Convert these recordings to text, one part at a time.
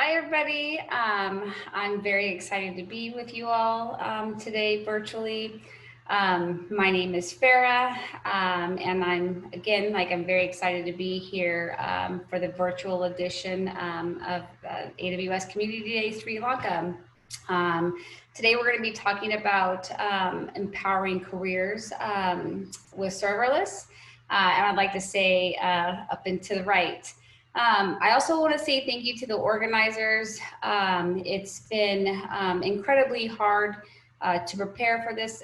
Hi, everybody. I'm very excited to be with you all today virtually. My name is Farrah, and I'm very excited to be here for the virtual edition of AWS Community Day Sri Lanka. Today we're going to be talking about empowering careers with serverless, and I'd like to say up and to the right. I also want to say thank you to the organizers. It's been incredibly hard to prepare for this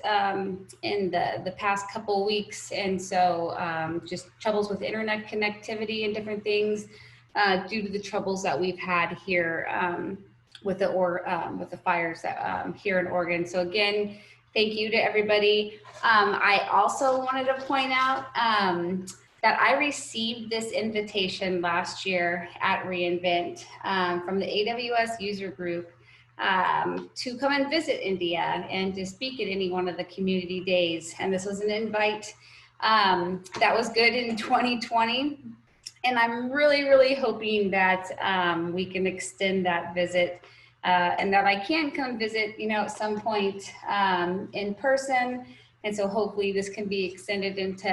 in the past couple of weeks, and so just troubles with internet connectivity and different things due to the troubles that we've had here with the fires that, here in Oregon. So again, thank you to everybody. I also wanted to point out that I received this invitation last year at reInvent from the AWS user group to come and visit India and to speak at any one of the community days. And this was an invite that was good in 2020. And I'm really hoping that we can extend that visit and that I can come visit, at some point in person. And so hopefully this can be extended into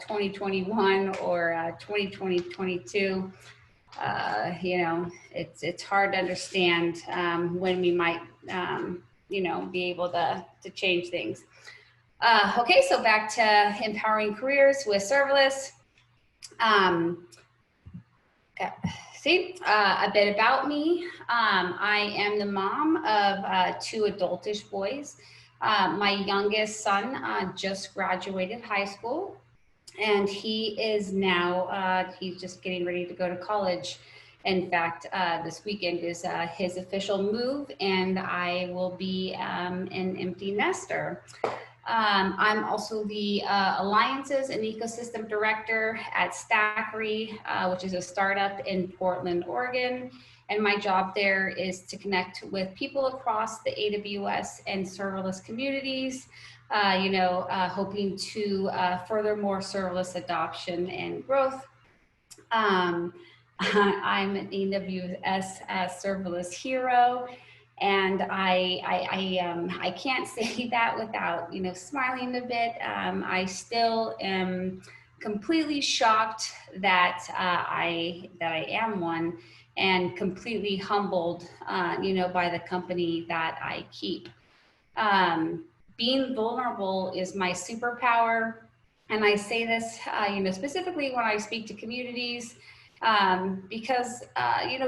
2021 or 2022. It's hard to understand when we might, be able to change things. Okay, so back to empowering careers with serverless. A bit about me. I am the mom of two adultish boys. My youngest son just graduated high school, and he is now, he's just getting ready to go to college. In fact, this weekend is his official move, and I will be an empty nester. I'm also the Alliances and Ecosystem Director at Stackery, which is a startup in Portland, Oregon. And my job there is to connect with people across the AWS and serverless communities, hoping to further more serverless adoption and growth. I'm an AWS serverless hero. And I can't say that without, smiling a bit. I still am completely shocked that I am one, and completely humbled, by the company that I keep. Being vulnerable is my superpower. And I say this, specifically when I speak to communities, because,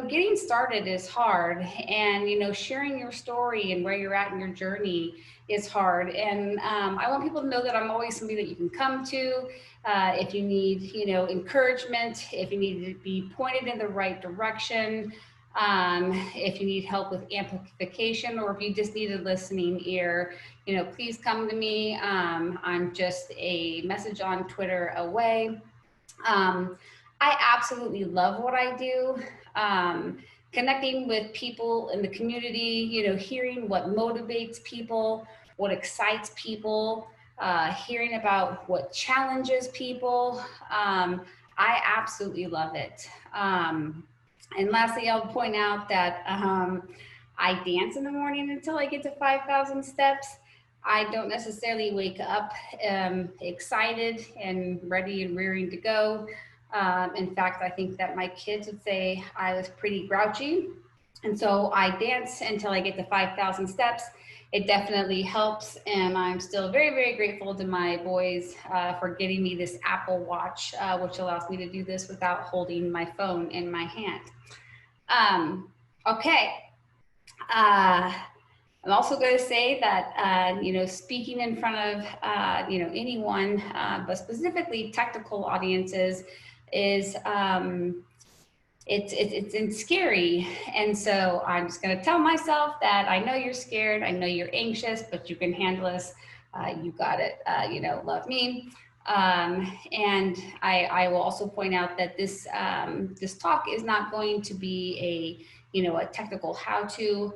getting started is hard, and, sharing your story and where you're at in your journey is hard. And I want people to know that I'm always somebody that you can come to if you need, encouragement, if you need to be pointed in the right direction, if you need help with amplification, or if you just need a listening ear, please come to me. I'm just a message on Twitter away. I absolutely love what I do. Connecting with people in the community, hearing what motivates people, what excites people, hearing about what challenges people. I absolutely love it. And lastly, I'll point out that I dance in the morning until I get to 5,000 steps. I don't necessarily wake up excited and ready and rearing to go. In fact, I think that my kids would say I was pretty grouchy. And so I dance until I get to 5,000 steps. It definitely helps. And I'm still very grateful to my boys for getting me this Apple Watch, which allows me to do this without holding my phone in my hand. Okay. I'm also going to say that, speaking in front of, anyone, but specifically technical audiences, is it's scary. And so I'm just going to tell myself that I know you're scared, I know you're anxious, but you can handle this. You got it. Love me. And I will also point out that this this talk is not going to be a technical how-to.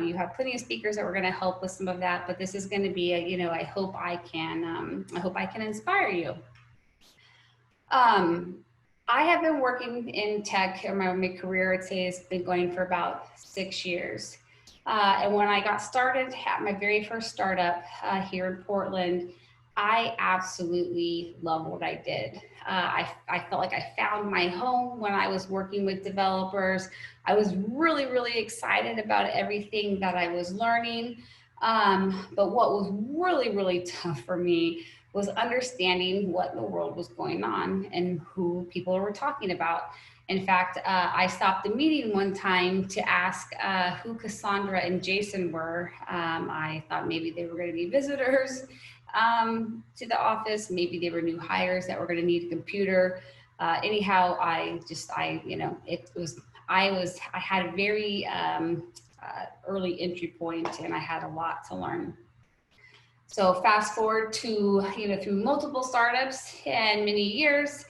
You have plenty of speakers that are going to help with some of that, but this is going to be I hope I can inspire you. I have been working in tech, or my career, I'd say, has been going for about 6 years. And when I got started at my very first startup here in Portland, I absolutely love what I did. I felt like I found my home when I was working with developers. I was really, really excited about everything that I was learning. But what was really, really tough for me was understanding what in the world was going on and who people were talking about. In fact, I stopped the meeting one time to ask who Cassandra and Jason were. I thought maybe they were going to be visitors to the office. Maybe they were new hires that were going to need a computer. Anyhow, I had a very early entry point, and I had a lot to learn. So fast forward to, through multiple startups and many years,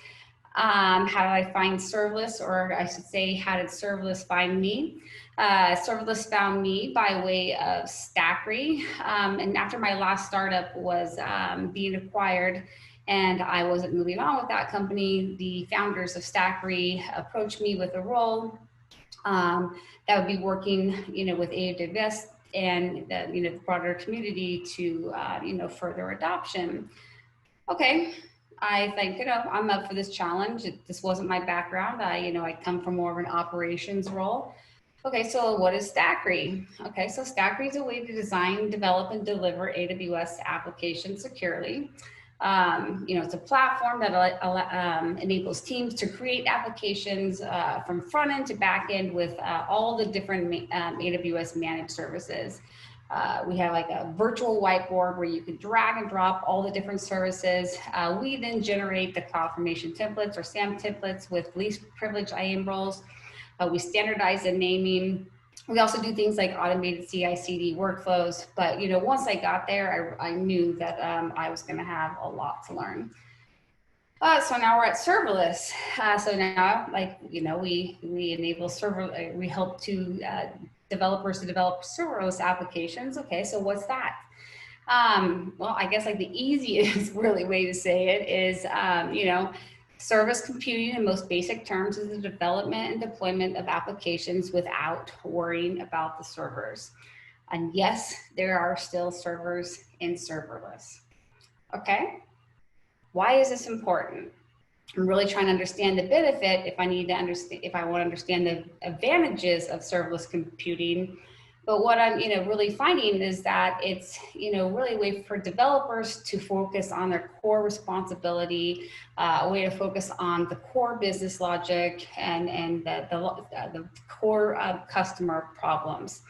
how did I find serverless, or I should say, how did serverless find me? Serverless found me by way of Stackery. And after my last startup was being acquired and I wasn't moving on with that company, the founders of Stackery approached me with a role that would be working, with AWS and the broader community to, further adoption. Okay, I think, I'm up for this challenge. This wasn't my background. I come from more of an operations role. Okay, so what is Stackery? Okay, so Stackery is a way to design, develop, and deliver AWS applications securely. It's a platform that enables teams to create applications from front end to back end with all the different AWS managed services. We have like a virtual whiteboard where you can drag and drop all the different services. We then generate the Cloudformation templates or SAM templates with least privilege IAM roles. We standardize the naming. We also do things like automated CI/CD workflows. But once I got there, I knew that I was going to have a lot to learn. So now we're at serverless. So now, we enable we help to developers to develop serverless applications. Okay, so what's that? Well, I guess like the easiest really way to say it is, service computing in most basic terms is the development and deployment of applications without worrying about the servers. And yes, there are still servers in serverless. Okay, why is this important? I'm really trying to understand the benefit if I want to understand the advantages of serverless computing. But what I'm, really finding is that it's, really a way for developers to focus on their core responsibility, a way to focus on the core business logic and the core customer problems.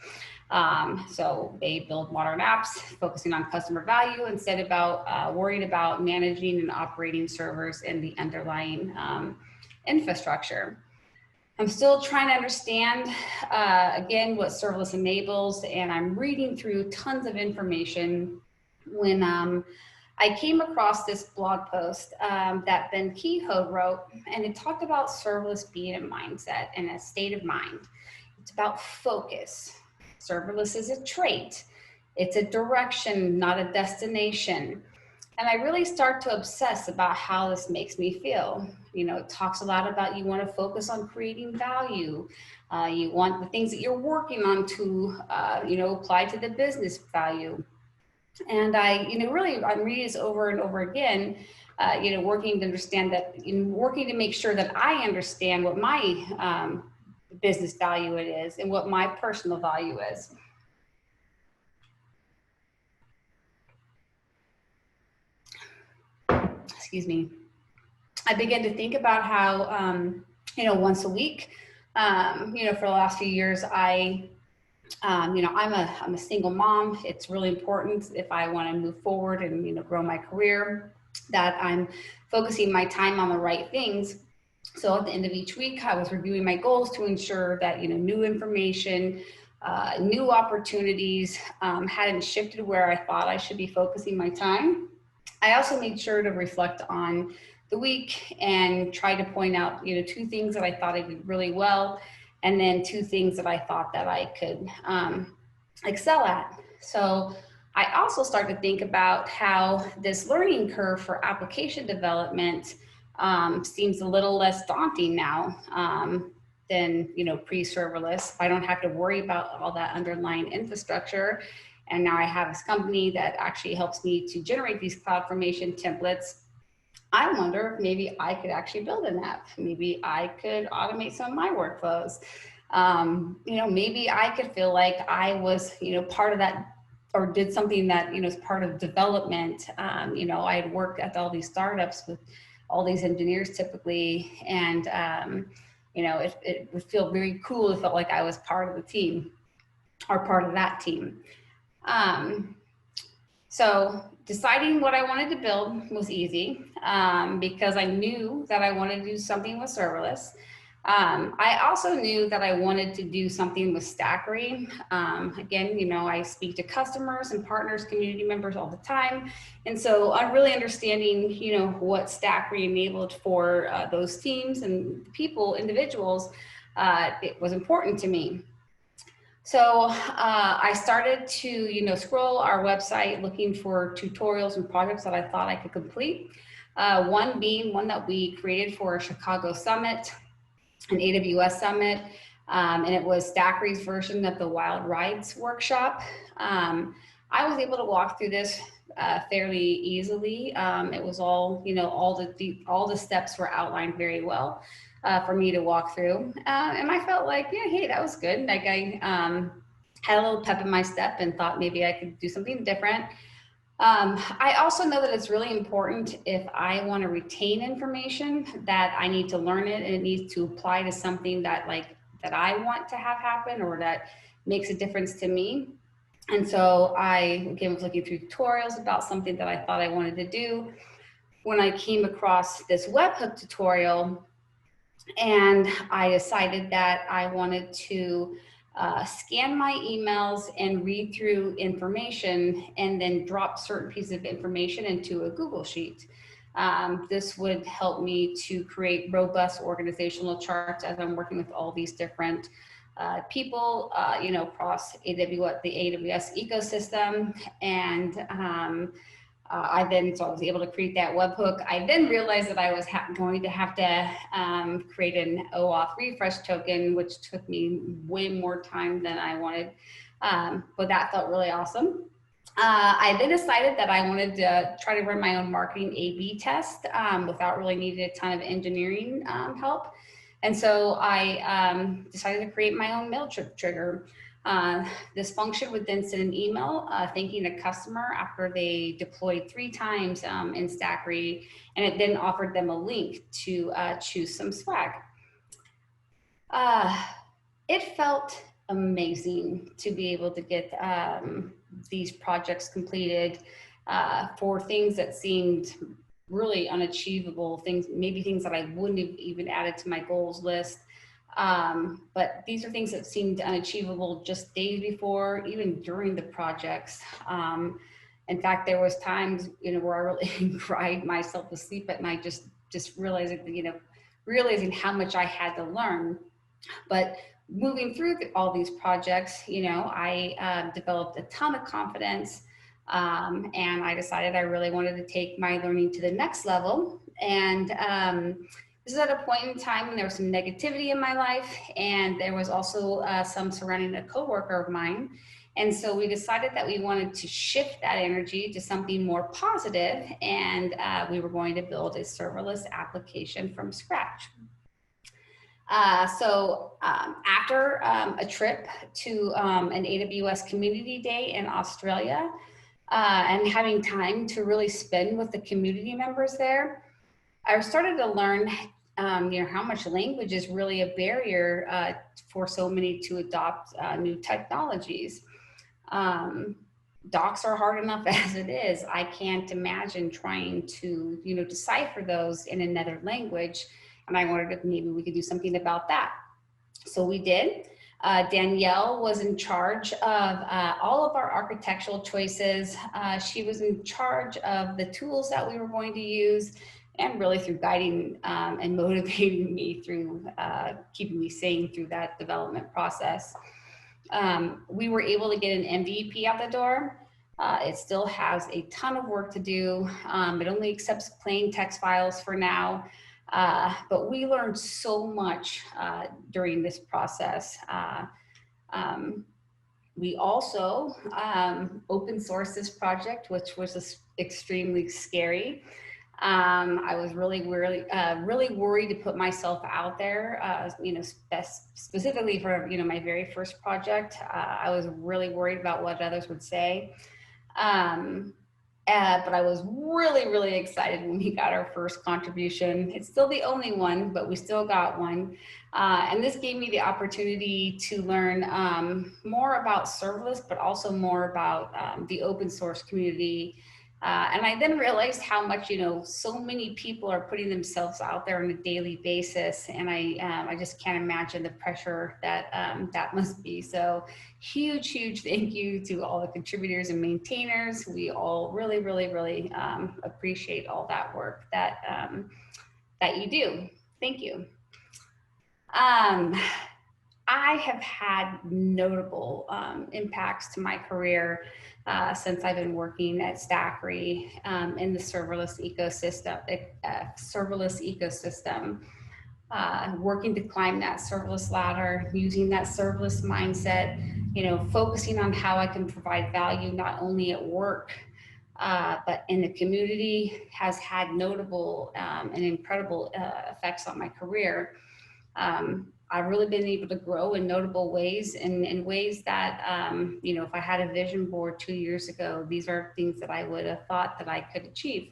So they build modern apps focusing on customer value instead about worrying about managing and operating servers and the underlying infrastructure. I'm still trying to understand, again, what serverless enables, and I'm reading through tons of information when I came across this blog post that Ben Kehoe wrote, and it talked about serverless being a mindset and a state of mind. It's about focus. Serverless is a trait. It's a direction, not a destination. And I really start to obsess about how this makes me feel. It talks a lot about you want to focus on creating value. You want the things that you're working on to, apply to the business value. And I'm reading this over and over again, working to understand that, working to make sure that I understand what my business value it is and what my personal value is. Excuse me. I began to think about how, once a week, for the last few years, I'm a single mom. It's really important if I want to move forward and, grow my career, that I'm focusing my time on the right things. So at the end of each week, I was reviewing my goals to ensure that, new information, new opportunities hadn't shifted where I thought I should be focusing my time. I also made sure to reflect on the week and try to point out, 2 things that I thought I did really well, and then 2 things that I thought that I could excel at. So I also started to think about how this learning curve for application development seems a little less daunting now than, pre-serverless. I don't have to worry about all that underlying infrastructure. And now I have this company that actually helps me to generate these Cloudformation templates. I wonder if maybe I could actually build an app. Maybe I could automate some of my workflows. Maybe I could feel like I was, part of that, or did something that, is part of development. I had worked at all these startups with all these engineers typically, and it would feel very cool. It felt like I was part of the team, or part of that team. So deciding what I wanted to build was easy because I knew that I wanted to do something with serverless. I also knew that I wanted to do something with Stackery. Again, I speak to customers and partners, community members all the time. And so I'm really understanding, what Stackery enabled for those teams and people, individuals, it was important to me. So I started to, scroll our website looking for tutorials and projects that I thought I could complete. One being one that we created for a Chicago Summit, an AWS Summit, and it was Stackery's version of the Wild Rides workshop. I was able to walk through this fairly easily. It was all, all the steps were outlined very well for me to walk through. And I felt like, yeah, hey, that was good. Like I had a little pep in my step and thought maybe I could do something different. I also know that it's really important if I want to retain information that I need to learn it and it needs to apply to something that I want to have happen or that makes a difference to me. And so I, again, was looking through tutorials about something that I thought I wanted to do when I came across this webhook tutorial, and I decided that I wanted to scan my emails and read through information and then drop certain pieces of information into a Google Sheet. This would help me to create robust organizational charts as I'm working with all these different people, across the AWS ecosystem. And so I was able to create that webhook. I then realized that I was going to have to create an OAuth refresh token, which took me way more time than I wanted, but that felt really awesome. I then decided that I wanted to try to run my own marketing A/B test without really needing a ton of engineering help. And so I decided to create my own mail trigger. This function would then send an email thanking a customer after they deployed 3 times in Stackery, and it then offered them a link to choose some swag. It felt amazing to be able to get these projects completed for things that seemed really unachievable, maybe things that I wouldn't have even added to my goals list. But these are things that seemed unachievable just days before, even during the projects. In fact, there was times, where I really cried myself to sleep at night, just realizing how much I had to learn. But moving through all these projects, I developed a ton of confidence, and I decided I really wanted to take my learning to the next level. And this is at a point in time when there was some negativity in my life, and there was also some surrounding a coworker of mine. And so we decided that we wanted to shift that energy to something more positive, and we were going to build a serverless application from scratch. After a trip to an AWS community day in Australia, and having time to really spend with the community members there, I started to learn how much language is really a barrier for so many to adopt new technologies. Docs are hard enough as it is. I can't imagine trying to, decipher those in another language. And I wondered if maybe we could do something about that. So we did. Danielle was in charge of all of our architectural choices. She was in charge of the tools that we were going to use, and really through guiding and motivating me through keeping me sane through that development process. We were able to get an MVP out the door. It still has a ton of work to do. It only accepts plain text files for now. But we learned so much during this process. We also open sourced this project, which was extremely scary. I was really worried to put myself out there, specifically for, my very first project. I was really worried about what others would say. But I was really excited when we got our first contribution. It's still the only one, but we still got one. And this gave me the opportunity to learn more about serverless, but also more about the open source community. And I then realized how much, so many people are putting themselves out there on a daily basis. And I just can't imagine the pressure that that must be. So huge thank you to all the contributors and maintainers. We all really appreciate all that work that that you do. Thank you. I have had notable impacts to my career since I've been working at Stackery in the serverless ecosystem. Working to climb that serverless ladder, using that serverless mindset, focusing on how I can provide value not only at work, but in the community, has had notable and incredible effects on my career. I've really been able to grow in notable ways, and in ways that, if I had a vision board 2 years ago, these are things that I would have thought that I could achieve.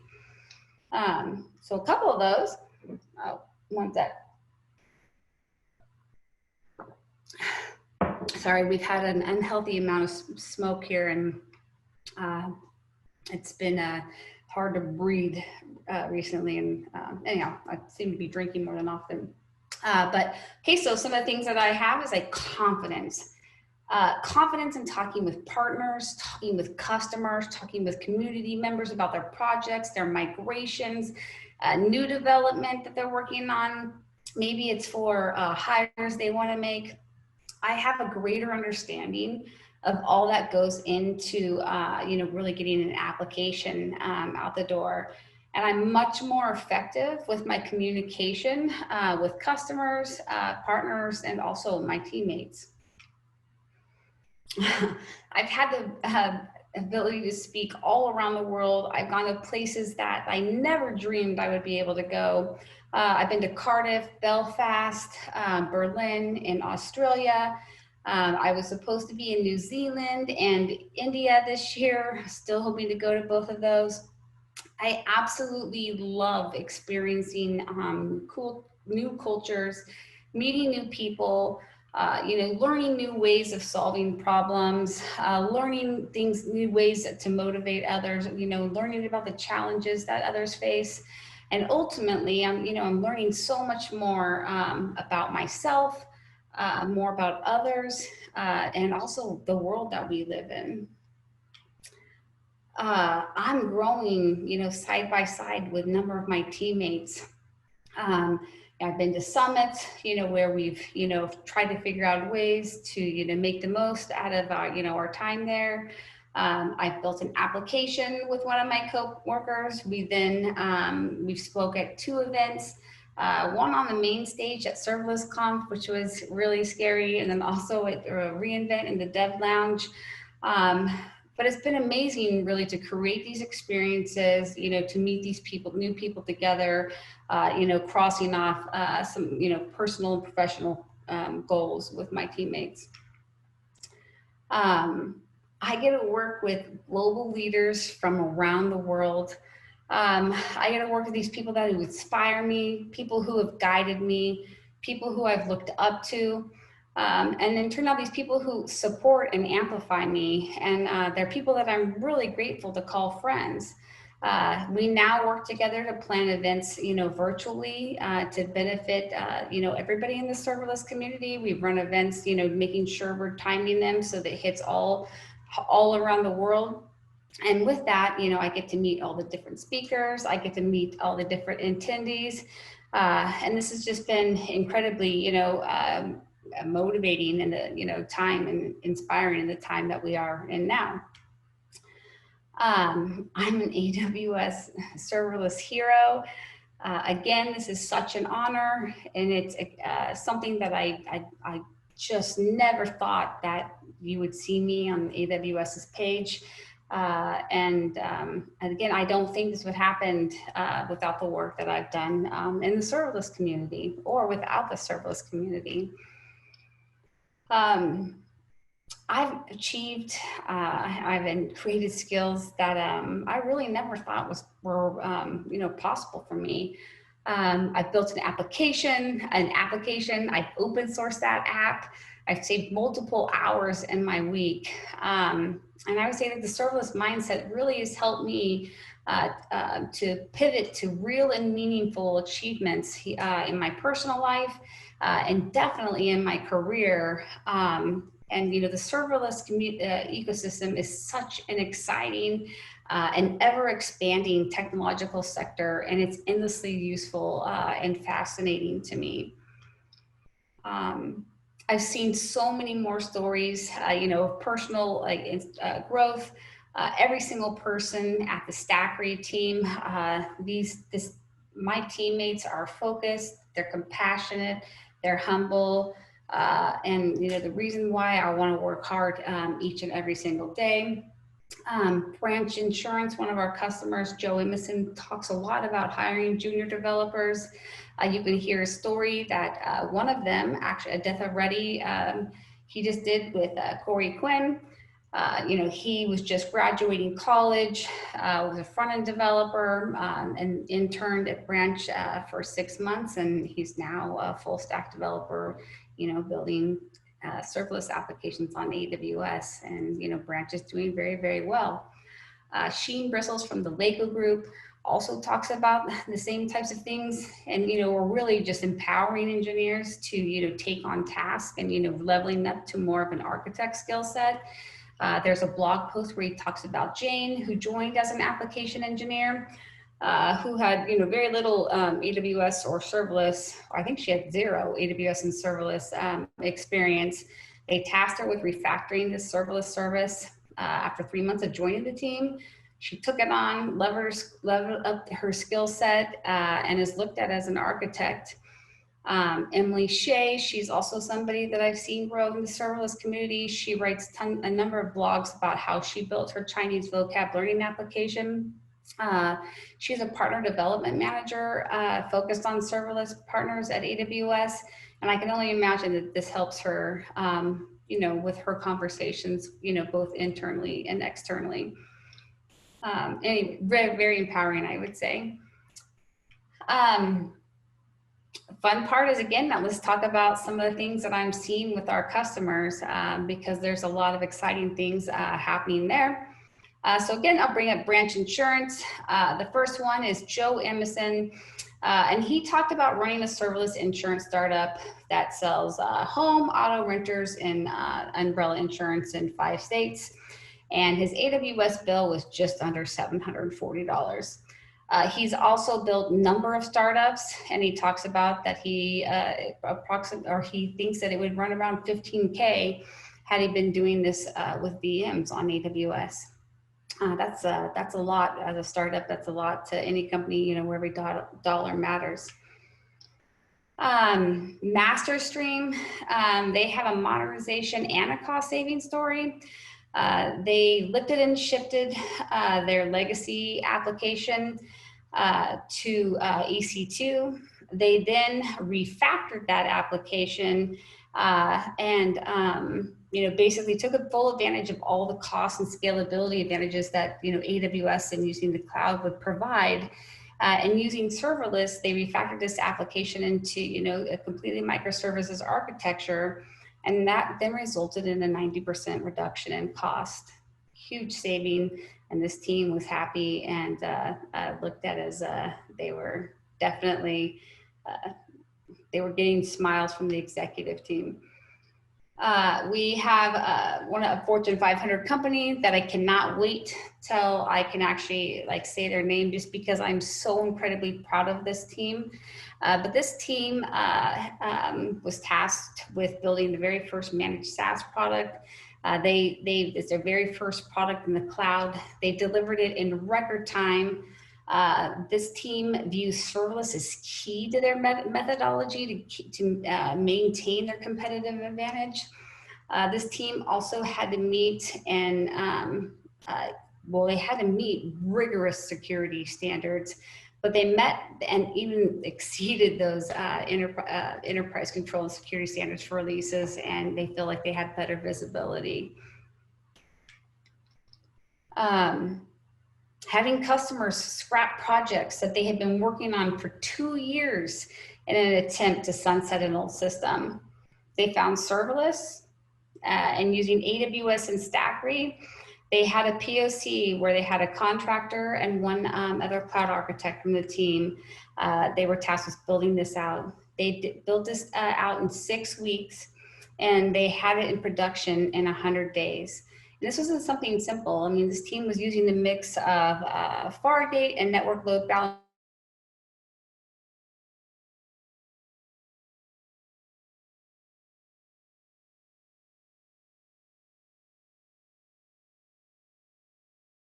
So a couple of those, one sec. Sorry, we've had an unhealthy amount of smoke here, and it's been hard to breathe recently. And anyhow, I seem to be drinking more than often. But okay, so some of the things that I have is like confidence. Confidence in talking with partners, talking with customers, talking with community members about their projects, their migrations, new development that they're working on. Maybe it's for hires they want to make. I have a greater understanding of all that goes into, really getting an application out the door. And I'm much more effective with my communication with customers, partners, and also my teammates. I've had the ability to speak all around the world. I've gone to places that I never dreamed I would be able to go. I've been to Cardiff, Belfast, Berlin, in Australia. I was supposed to be in New Zealand and India this year, still hoping to go to both of those. I absolutely love experiencing cool new cultures, meeting new people, learning new ways of solving problems, learning new ways to motivate others, learning about the challenges that others face. And ultimately, I'm learning so much more about myself, more about others, and also the world that we live in. I'm growing, side by side with a number of my teammates. I've been to summits, where we've, tried to figure out ways to, make the most out of our time there. I've built an application with one of my co-workers. We spoke at 2 events, one on the main stage at Serverless Conf, which was really scary, and then also at reInvent in the Dev Lounge. But it's been amazing, really, to create these experiences, to meet these new people together, crossing off some, personal and professional goals with my teammates. I get to work with global leaders from around the world. I get to work with these people that inspire me, people who have guided me, people who I've looked up to. And then turn out these people who support and amplify me, and they're people that I'm really grateful to call friends. We now work together to plan events, virtually to benefit, everybody in the serverless community. We run events, making sure we're timing them so that it hits all around the world. And with that, I get to meet all the different speakers. I get to meet all the different attendees, and this has just been incredibly, motivating in the time, and inspiring in the time that we are in now. I'm an AWS serverless hero. Again, this is such an honor, and it's something that I just never thought that you would see me on AWS's page. And again, I don't think this would happen without the work that I've done in the serverless community or without the serverless community. I've achieved, I've created skills that I really never thought were possible for me. I've built an application, I've open sourced that app. I've saved multiple hours in my week. And I would say that the serverless mindset really has helped me to pivot to real and meaningful achievements in my personal life and definitely in my career. And the serverless ecosystem is such an exciting and ever expanding technological sector, and it's endlessly useful and fascinating to me. I've seen so many more stories, of personal growth. Every single person at the Stackery team, my teammates are focused, they're compassionate, they're humble. And the reason why I want to work hard each and every single day. Branch Insurance, one of our customers, Joe Emerson, talks a lot about hiring junior developers. You can hear a story that one of them, actually Adetha Reddy, he just did with Corey Quinn. He was just graduating college, was a front-end developer, and interned at Branch for 6 months, and he's now a full stack developer, building serverless applications on AWS, and Branch is doing very, very well. Sheen Bristles from the Lego Group also talks about the same types of things, and we're really just empowering engineers to take on tasks and leveling up to more of an architect skill set. There's a blog post where he talks about Jane, who joined as an application engineer, who had very little AWS or serverless. I think she had 0 AWS and serverless experience. They tasked her with refactoring this serverless service after 3 months of joining the team. She took it on, leveled up her skill set, and is looked at as an architect. Emily Shea, she's also somebody that I've seen grow in the serverless community. She writes a number of blogs about how she built her Chinese vocab learning application. She's a partner development manager focused on serverless partners at AWS. And I can only imagine that this helps her, with her conversations, both internally and externally. Anyway, very, very empowering, I would say. Fun part is, again, now let's talk about some of the things that I'm seeing with our customers, because there's a lot of exciting things happening there. So again, I'll bring up Branch Insurance. The first one is Joe Emerson, and he talked about running a serverless insurance startup that sells home, auto, renters, and umbrella insurance in 5 states. And his AWS bill was just under $740. He's also built a number of startups, and he talks about that he thinks that it would run around 15K had he been doing this with VMs on AWS. That's a lot as a startup. That's a lot to any company, where every dollar matters. MasterStream, they have a modernization and a cost saving story. They lifted and shifted their legacy application to EC2. They then refactored that application and basically took a full advantage of all the cost and scalability advantages that AWS and using the cloud would provide. And using serverless, they refactored this application into a completely microservices architecture, and that then resulted in a 90% reduction in cost. Huge saving, and this team was happy and looked at as they were definitely they were getting smiles from the executive team. We have a Fortune 500 company that I cannot wait till I can actually say their name, just because I'm so incredibly proud of this team. But this team was tasked with building the very first managed SaaS product. It's their very first product in the cloud. They delivered it in record time. This team views serverless as key to their methodology to maintain their competitive advantage. This team also had to meet and they had to meet rigorous security standards, but they met and even exceeded those enterprise control and security standards for releases, and they feel like they had better visibility. Having customers scrap projects that they had been working on for 2 years in an attempt to sunset an old system. They found serverless and using AWS and Stackery. They had a POC where they had a contractor and one other cloud architect from the team. They were tasked with building this out. They built this out in 6 weeks, and they had it in production in 100 days. And this wasn't something simple. I mean, this team was using the mix of Fargate and network load balance.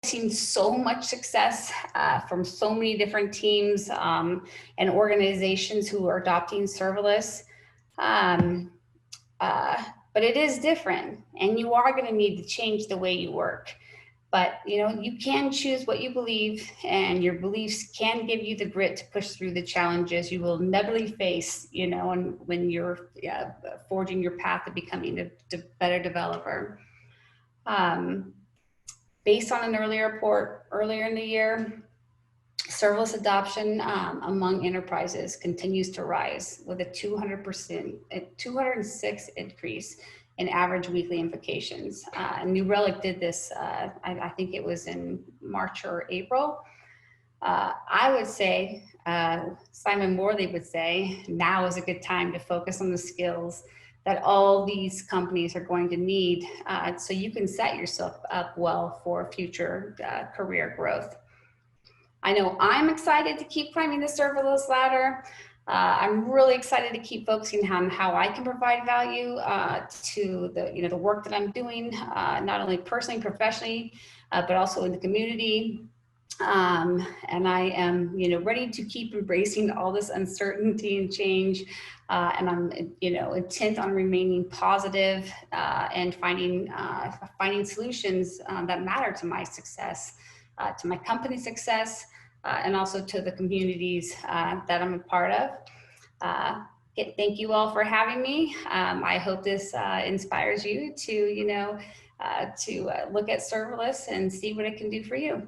Seen so much success from so many different teams and organizations who are adopting serverless. But it is different, and you are going to need to change the way you work. But you can choose what you believe, and your beliefs can give you the grit to push through the challenges you will inevitably face, and when you're forging your path to becoming a better developer. Based on an earlier report earlier in the year, serverless adoption among enterprises continues to rise with a 206 increase in average weekly invocations. New Relic did this, I think it was in March or April. I would say, Simon Morley would say, now is a good time to focus on the skills that all these companies are going to need so you can set yourself up well for future career growth. I know I'm excited to keep climbing the serverless ladder. I'm really excited to keep focusing on how I can provide value to the work that I'm doing, not only personally, professionally, but also in the community. And I am, ready to keep embracing all this uncertainty and change. And I'm, intent on remaining positive and finding solutions that matter to my success, to my company's success, and also to the communities that I'm a part of. Thank you all for having me. I hope this inspires you to, to look at serverless and see what it can do for you.